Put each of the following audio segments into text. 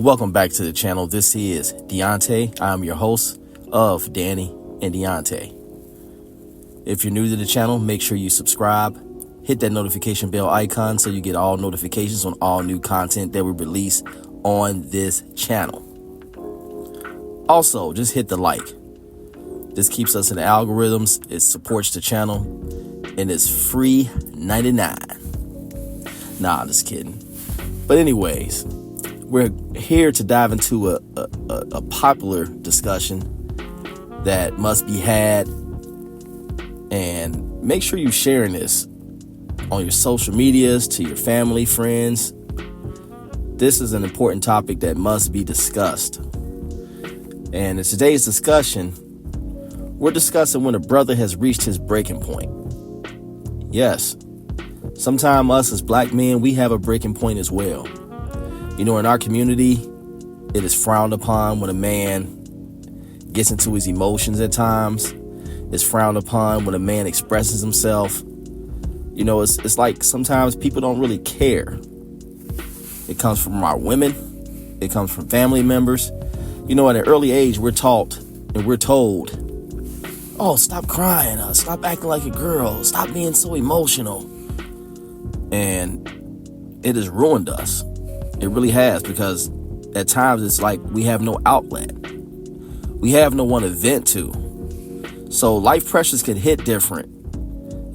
Welcome back to the channel. This is Deontay. I'm your host of Danny and Deontay. If you're new to the channel, make sure you subscribe. Hit that notification bell icon so you get all notifications on all new content that we release on this channel. Also, just hit the like. This keeps us in the algorithms. It supports the channel. And it's free 99. Nah, I'm just kidding. But anyways, we're here to dive into a popular discussion that must be had. And make sure you're sharing this on your social medias, to your family, friends. This is an important topic that must be discussed. And in today's discussion, we're discussing when a brother has reached his breaking point. Yes, sometimes us as black men, we have a breaking point as well. You know, in our community, it is frowned upon when a man gets into his emotions at times. It's frowned upon when a man expresses himself. You know, it's like sometimes people don't really care. It comes from our women. It comes from family members. You know, at an early age, we're taught and we're told, oh, stop crying. Stop acting like a girl. Stop being so emotional. And it has ruined us. It really has, because at times it's like we have no outlet. We have no one to vent to. So life pressures can hit different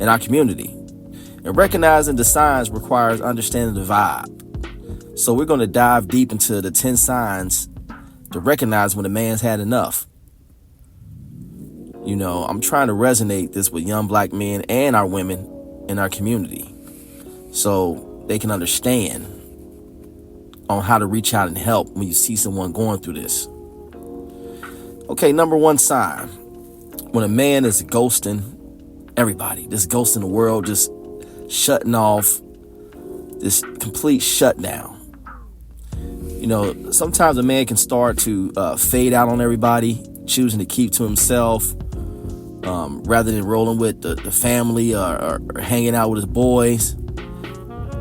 in our community. And recognizing the signs requires understanding the vibe. So we're going to dive deep into the 10 signs to recognize when a man's had enough. You know, I'm trying to resonate this with young black men and our women in our community so they can understand on how to reach out and help when you see someone going through this. Okay, number one sign. When a man is ghosting everybody, just ghosting the world, just shutting off, this complete shutdown. You know, sometimes a man can start to fade out on everybody, choosing to keep to himself rather than rolling with the family or hanging out with his boys.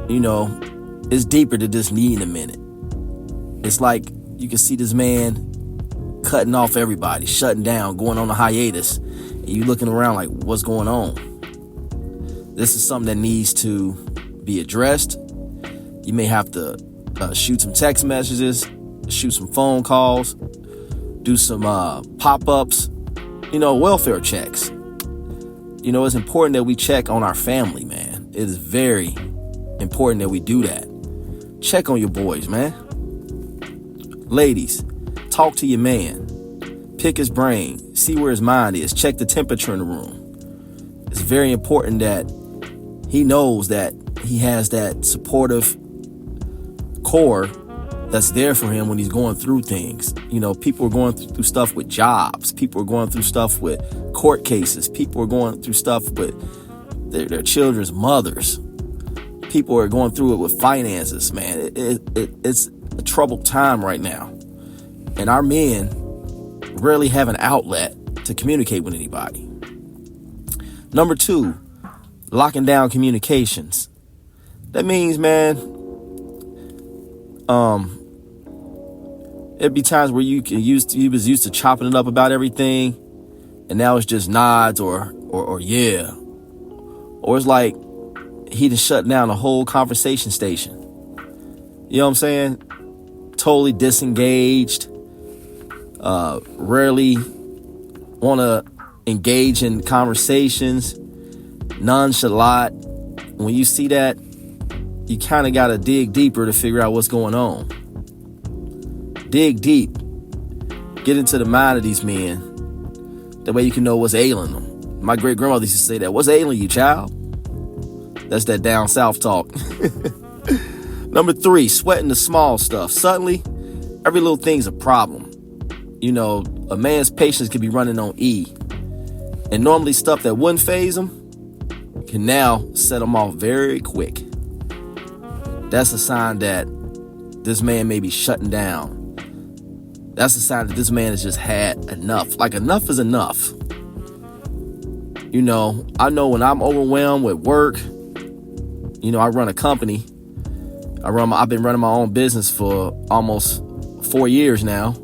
You know, it's deeper than just needing a minute. It's like you can see this man cutting off everybody, shutting down, going on a hiatus. And you looking around like, what's going on? This is something that needs to be addressed. You may have to shoot some text messages, shoot some phone calls, do some pop-ups, you know, welfare checks. You know, it's important that we check on our family, man. It is very important that we do that. Check on your boys, man. Ladies, talk to your man. Pick his brain. See where his mind is. Check the temperature in the room. It's very important that he knows that he has that supportive core that's there for him when he's going through things. You know, people are going through stuff with jobs. People are going through stuff with court cases. People are going through stuff with their children's mothers. People are going through it with finances, man. It's a troubled time right now. And our men rarely have an outlet to communicate with anybody. Number two, locking down communications. That means, man, it'd be times where you was used to chopping it up about everything, and now it's just nods or yeah. Or it's like he just shut down the whole conversation station. You know what I'm saying? Totally disengaged. Rarely want to engage in conversations. Nonchalant. When you see that, you kind of got to dig deeper to figure out what's going on. Dig deep. Get into the mind of these men. That way you can know what's ailing them. My great grandmother used to say that. What's ailing you, child? That's that down south talk. Number three, sweating the small stuff. Suddenly, every little thing's a problem. You know, a man's patience can be running on E. And normally stuff that wouldn't faze him can now set him off very quick. That's a sign that this man may be shutting down. That's a sign that this man has just had enough. Like, enough is enough. You know, I know when I'm overwhelmed with work, you know, I run a company. I've been running my own business for almost 4 years now.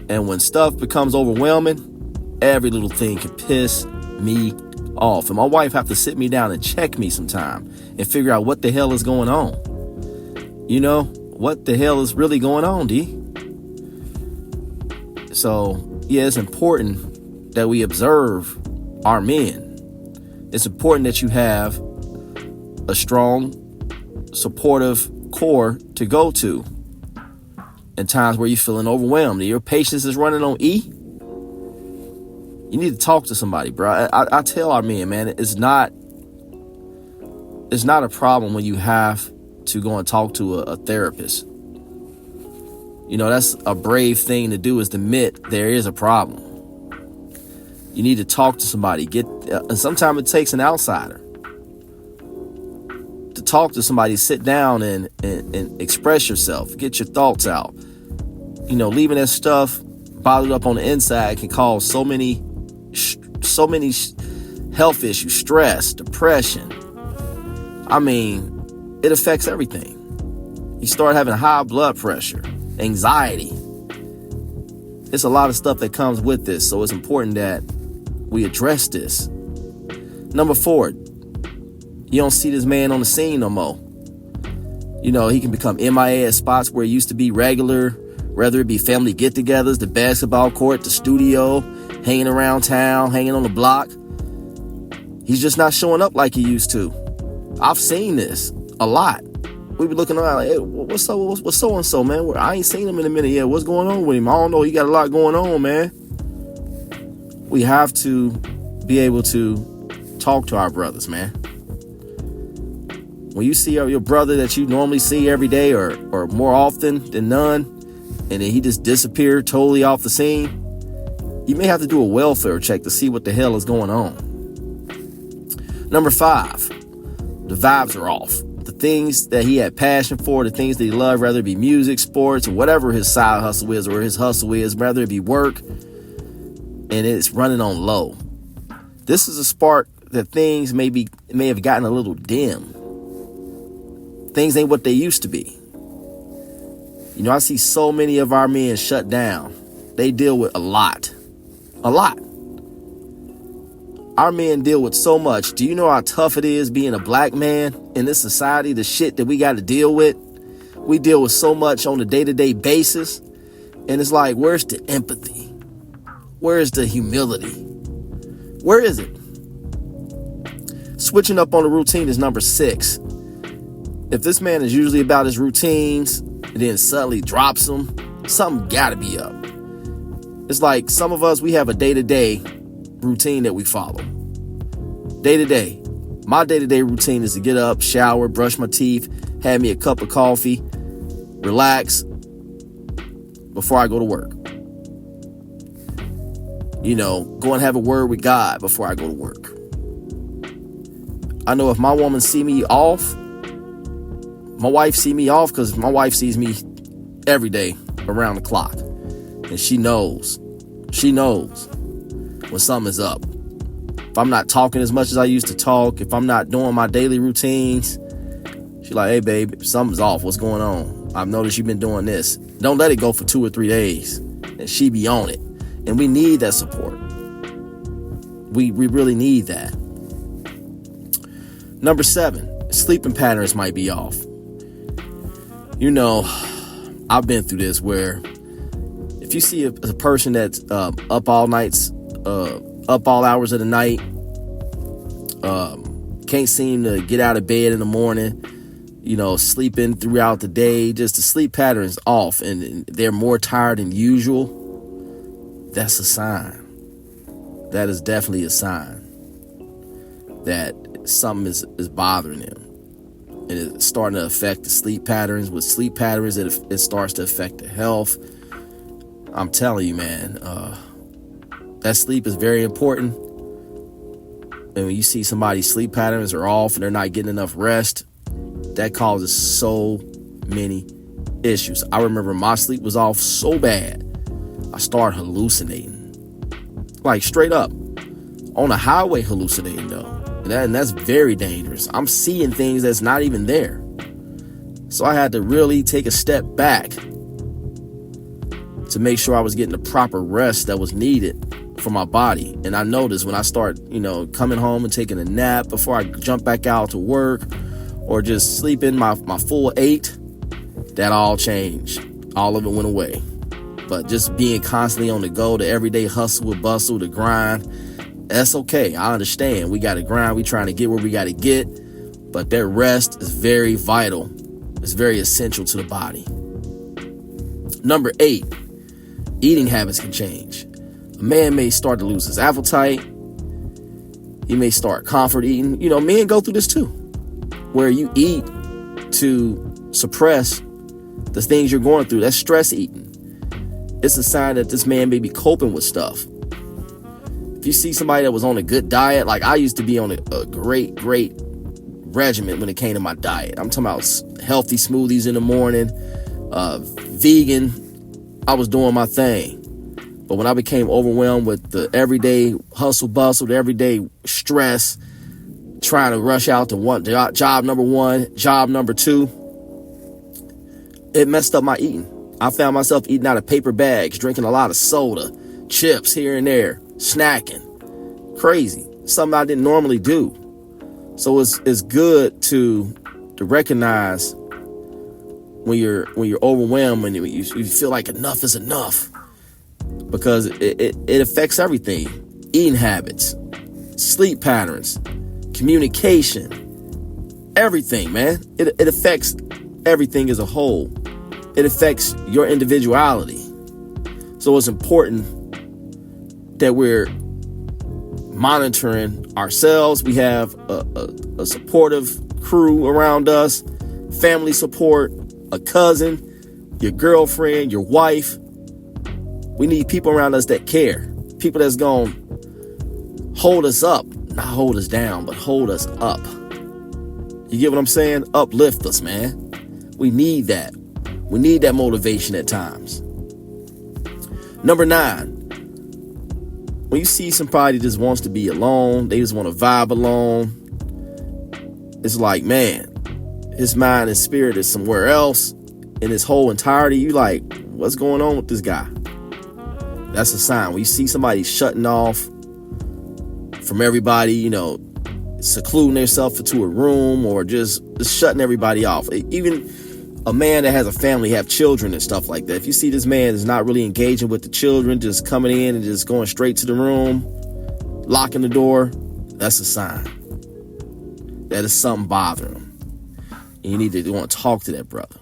And when stuff becomes overwhelming, every little thing can piss me off. And my wife have to sit me down and check me sometime and figure out what the hell is going on. You know, what the hell is really going on, D? So, yeah, it's important that we observe our men. It's important that you have a strong, supportive core to go to in times where you're feeling overwhelmed and your patience is running on E. You need to talk to somebody, bro. I tell our men, man, it's not a problem when you have to go and talk to a therapist. You know, that's a brave thing to do, is to admit there is a problem. You need to talk to somebody. And sometimes it takes an outsider to talk to somebody, sit down and express yourself, get your thoughts out. You know, leaving that stuff bottled up on the inside can cause so many health issues, stress, depression. I mean, it affects everything. You start having high blood pressure, anxiety. It's a lot of stuff that comes with this, so it's important that we address this. Number 4, you don't see this man on the scene no more. You know, he can become MIA at spots where he used to be regular, whether it be family get-togethers, the basketball court, the studio, hanging around town, hanging on the block. He's just not showing up like he used to. I've seen this a lot. We be looking around like, hey, what's so-and-so, man? I ain't seen him in a minute yet. What's going on with him? I don't know. He got a lot going on, man. We have to be able to talk to our brothers, man. When you see your brother that you normally see every day or more often than none, and then he just disappeared totally off the scene, you may have to do a welfare check to see what the hell is going on. Number 5, the vibes are off. The things that he had passion for, the things that he loved, whether it be music, sports, or whatever his side hustle is, or his hustle is, whether it be work, and it's running on low. This is a spark that things may have gotten a little dim. Things ain't what they used to be. You know, I see so many of our men shut down. They deal with a lot. Our men deal with so much. Do you know how tough it is being a black man in this society? The shit that we got to deal with. We deal with so much on a day-to-day basis. And it's like, where's the empathy? Where's the humility? Where is it? Switching up on the routine is number 6. If this man is usually about his routines and then suddenly drops them, something gotta be up. It's like some of us, we have a day-to-day routine that we follow. Day-to-day. My day-to-day routine is to get up, shower, brush my teeth, have me a cup of coffee, relax before I go to work. You know, go and have a word with God before I go to work. I know if my woman see me off, my wife see me off, because my wife sees me every day around the clock. And she knows when something's up. If I'm not talking as much as I used to talk, if I'm not doing my daily routines, she's like, hey, babe, something's off. What's going on? I've noticed you've been doing this. Don't let it go for 2 or 3 days. And she be on it. And we need that support. We really need that. Number 7, sleeping patterns might be off. You know, I've been through this where if you see a person that's up all nights, up all hours of the night, can't seem to get out of bed in the morning, you know, sleeping throughout the day, just the sleep pattern is off and they're more tired than usual, that's a sign. That is definitely a sign that something is bothering them. And it's starting to affect the sleep patterns. With sleep patterns, it starts to affect the health. I'm telling you, man, that sleep is very important. And when you see somebody's sleep patterns are off and they're not getting enough rest, that causes so many issues. I remember my sleep was off so bad, I started hallucinating. Like straight up. On the highway hallucinating though. And that's very dangerous. I'm seeing things that's not even there. So I had to really take a step back to make sure I was getting the proper rest that was needed for my body. And I noticed when I start, coming home and taking a nap before I jump back out to work, or just sleeping my full 8, that all changed. All of it went away. But just being constantly on the go, the everyday hustle and bustle, the grind, that's okay. I understand. We got to grind. We trying to get where we got to get. But that rest is very vital. It's very essential to the body. Number 8, eating habits can change. A man may start to lose his appetite. He may start comfort eating. Men go through this too, where you eat to suppress the things you're going through. That's stress eating. It's a sign that this man may be coping with stuff. If you see somebody that was on a good diet, like I used to be on a great regimen when it came to my diet. I'm talking about healthy smoothies in the morning, vegan. I was doing my thing. But when I became overwhelmed with the everyday hustle bustle, the everyday stress, trying to rush out to job number 1, job number 2, it messed up my eating. I found myself eating out of paper bags, drinking a lot of soda, chips here and there, snacking. Crazy. Something I didn't normally do. So it's good to recognize when you're overwhelmed and you feel like enough is enough, because it affects everything. Eating habits, sleep patterns, communication, everything, man. It affects everything as a whole. It affects your individuality. So it's important that we're monitoring ourselves. We have a supportive crew around us, family support, a cousin, your girlfriend, your wife. We need people around us that care. People that's going to hold us up, not hold us down, but hold us up. You get what I'm saying? Uplift us, man. We need that. We need that motivation at times. Number 9, when you see somebody just wants to be alone, they just want to vibe alone, it's like, man, his mind and spirit is somewhere else in his whole entirety. You like, what's going on with this guy? That's a sign. When you see somebody shutting off from everybody, secluding themselves into a room, or just shutting everybody off. Even a man that has a family, have children and stuff like that. If you see this man is not really engaging with the children, just coming in and just going straight to the room, locking the door, that's a sign that is something bothering him. And you need to want to talk to that brother.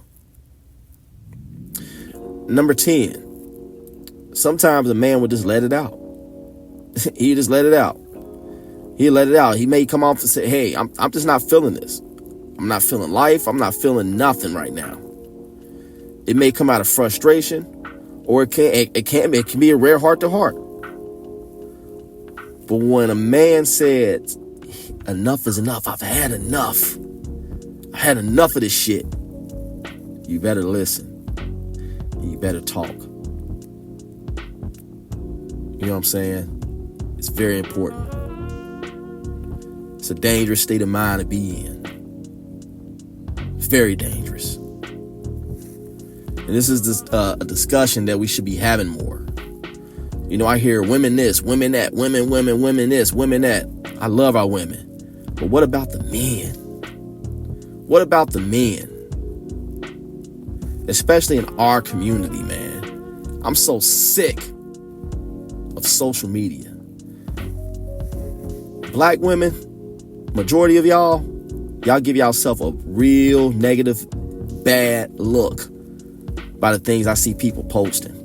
Number 10, sometimes a man would just let it out. He just let it out. He let it out. He may come off and say, hey, I'm just not feeling this. I'm not feeling life. I'm not feeling nothing right now. It may come out of frustration, or it can be a rare heart to heart. But when a man said, enough is enough, I've had enough. I had enough of this shit. You better listen. You better talk. You know what I'm saying? It's very important. It's a dangerous state of mind to be in. Very dangerous. And this is a discussion that we should be having more. I hear women this, women that, women this, women that. I love our women. But what about the men? What about the men? Especially in our community, man. I'm so sick of social media. Black women, majority of y'all give yourself a real negative, bad look by the things I see people posting.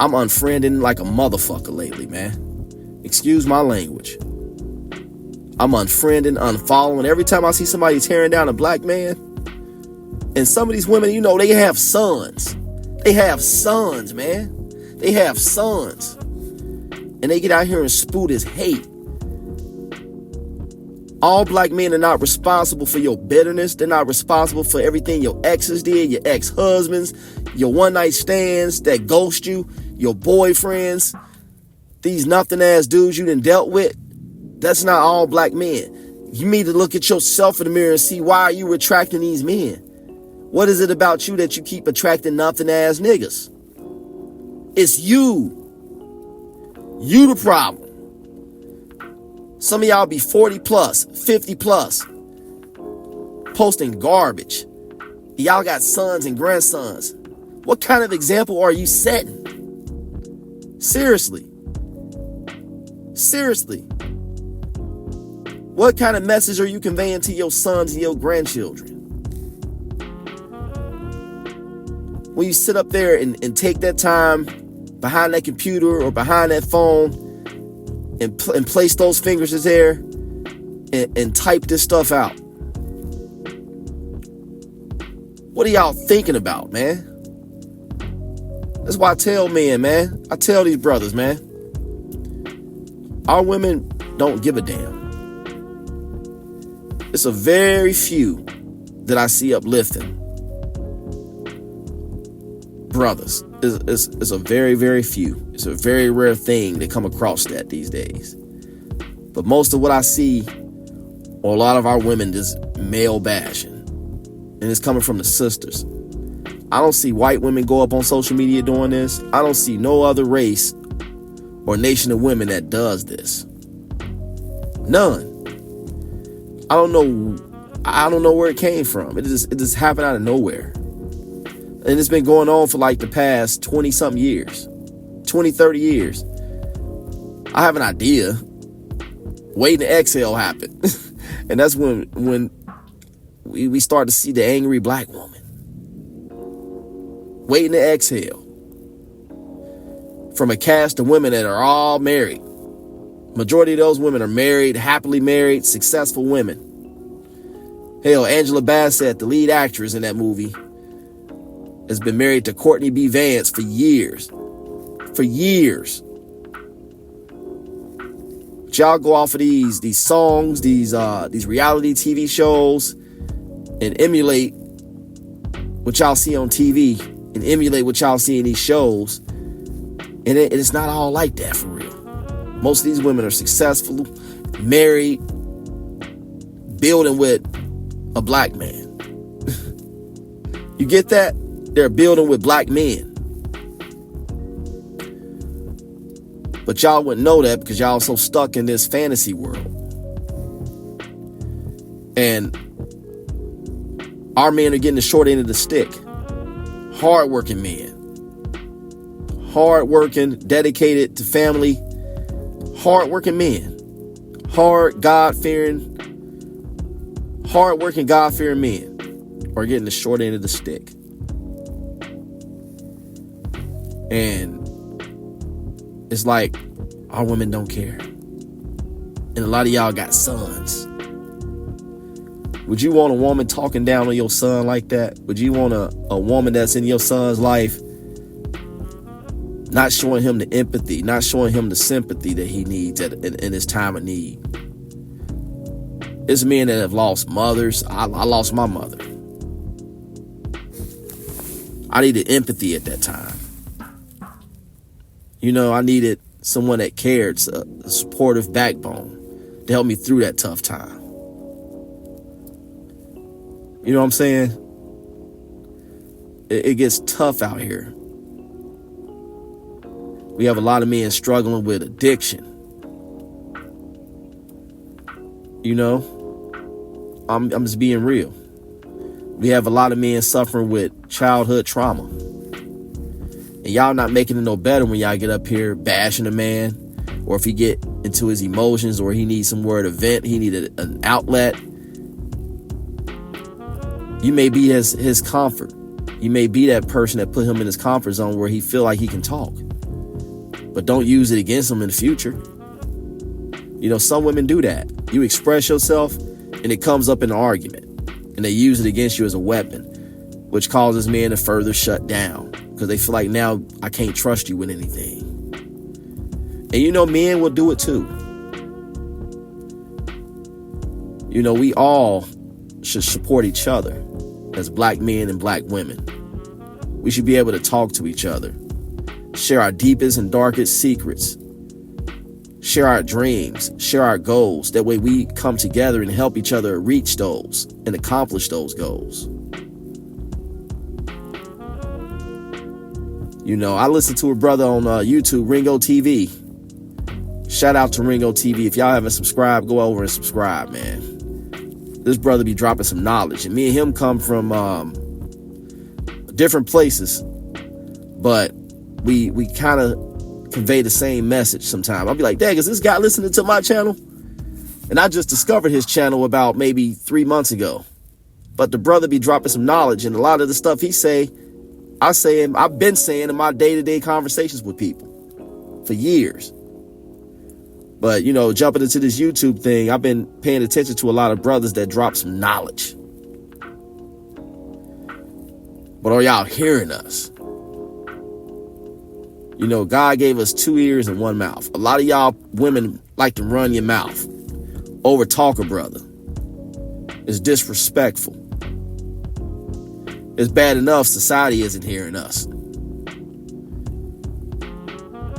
I'm unfriending like a motherfucker lately, man. Excuse my language. I'm unfriending, unfollowing. Every time I see somebody tearing down a black man, and some of these women, they have sons. They have sons, man. They have sons. And they get out here and spew this hate. All black men are not responsible for your bitterness. They're not responsible for everything your exes did, your ex-husbands, your one-night stands that ghost you, your boyfriends, these nothing-ass dudes you done dealt with. That's not all black men. You need to look at yourself in the mirror and see, why are you attracting these men? What is it about you that you keep attracting nothing-ass niggas? It's you. You the problem. Some of y'all be 40 plus, 50 plus, posting garbage. Y'all got sons and grandsons. What kind of example are you setting? Seriously. Seriously. What kind of message are you conveying to your sons and your grandchildren? When you sit up there and take that time behind that computer or behind that phone and place those fingers in there and type this stuff out. What are y'all thinking about, man? That's why I tell men, man. I tell these brothers, man. Our women don't give a damn. It's a very few that I see uplifting. Brothers. It's a very, very few. It's a very rare thing to come across that these days. But most of what I see are a lot of our women just male bashing. And it's coming from the sisters. I don't see white women go up on social media doing this. I don't see no other race or nation of women that does this. None. I don't know where it came from. It just happened out of nowhere. And it's been going on for like the past 20 something years, 20, 30 years. I have an idea. Waiting to exhale happened. And that's when we start to see the angry black woman. Waiting to exhale. From a cast of women that are all married. Majority of those women are married, happily married, successful women. Hell, Angela Bassett, the lead actress in that movie, has been married to Courtney B. Vance for years. For years. But y'all go off of these songs, these reality TV shows, and emulate what y'all see on TV, and emulate what y'all see in these shows. And it's not all like that for real. Most of these women are successful, married, building with a black man. You get that? They're building with black men. But y'all wouldn't know that because y'all so stuck in this fantasy world. And our men are getting the short end of the stick. Hardworking men. Hardworking, dedicated to family. Hardworking men. Hardworking, God-fearing men are getting the short end of the stick. And it's like our women don't care. And a lot of y'all got sons. Would you want a woman talking down on your son like that? Would you want a woman that's in your son's life not showing him the empathy, not showing him the sympathy that he needs in his time of need? It's men that have lost mothers. I lost my mother. I needed empathy at that time. You know, I needed someone that cared, a supportive backbone to help me through that tough time. You know what I'm saying? It gets tough out here. We have a lot of men struggling with addiction. You know, I'm just being real. We have a lot of men suffering with childhood trauma. And y'all not making it no better when y'all get up here bashing a man, or if he get into his emotions, or he needs somewhere to vent, he needed an outlet. You may be his comfort. You may be that person that put him in his comfort zone where he feel like he can talk. But don't use it against him in the future. You know, some women do that. You express yourself and it comes up in an argument. And they use it against you as a weapon, which causes men to further shut down. Because they feel like, now I can't trust you with anything. And you know, men will do it too. You know, we all should support each other as black men and black women. We should be able to talk to each other, share our deepest and darkest secrets, share our dreams, share our goals. That way we come together and help each other reach those and accomplish those goals. You know, I listen to a brother on YouTube, Ringo TV. Shout out to Ringo TV. If y'all haven't subscribed, go over and subscribe, man. This brother be dropping some knowledge. And me and him come from different places, but we kind of convey the same message sometimes. I'll be like, dang, is this guy listening to my channel? And I just discovered his channel about maybe 3 months ago. But the brother be dropping some knowledge, and a lot of the stuff he say, I've been saying in my day-to-day conversations with people for years. But, you know, jumping into this YouTube thing, I've been paying attention to a lot of brothers that drop some knowledge. But are y'all hearing us? You know, God gave us 2 ears and 1 mouth. A lot of y'all women like to run your mouth. Over talk a brother. It's disrespectful. It's bad enough society isn't hearing us.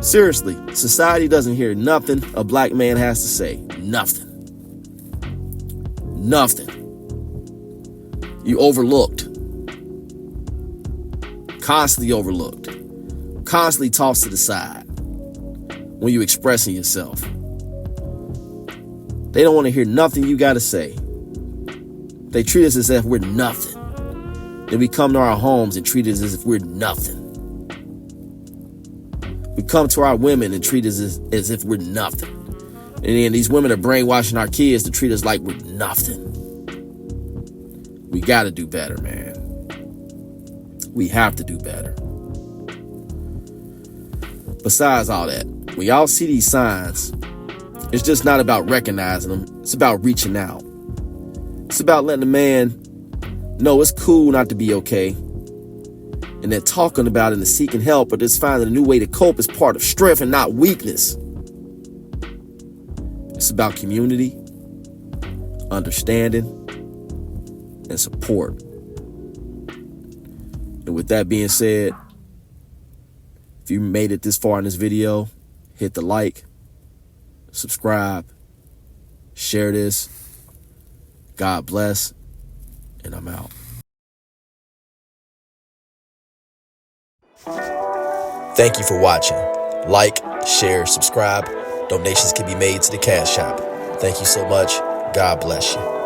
Seriously, society doesn't hear nothing a black man has to say. Nothing. Nothing. You overlooked. Constantly overlooked. Constantly tossed to the side when you expressing yourself. They don't want to hear nothing you got to say. They treat us as if we're nothing. Then we come to our homes and treat us as if we're nothing. We come to our women and treat us as if we're nothing. And then these women are brainwashing our kids to treat us like we're nothing. We got to do better, man. We have to do better. Besides all that, when y'all see these signs, it's just not about recognizing them. It's about reaching out. It's about letting a man know it's cool not to be okay. And that talking about it and seeking help or just finding a new way to cope is part of strength and not weakness. It's about community, understanding, and support. And with that being said, if you made it this far in this video, hit the like, subscribe, share this. God bless, and I'm out. Thank you for watching. Like, share, subscribe. Donations can be made to the Cash App. Thank you so much. God bless you.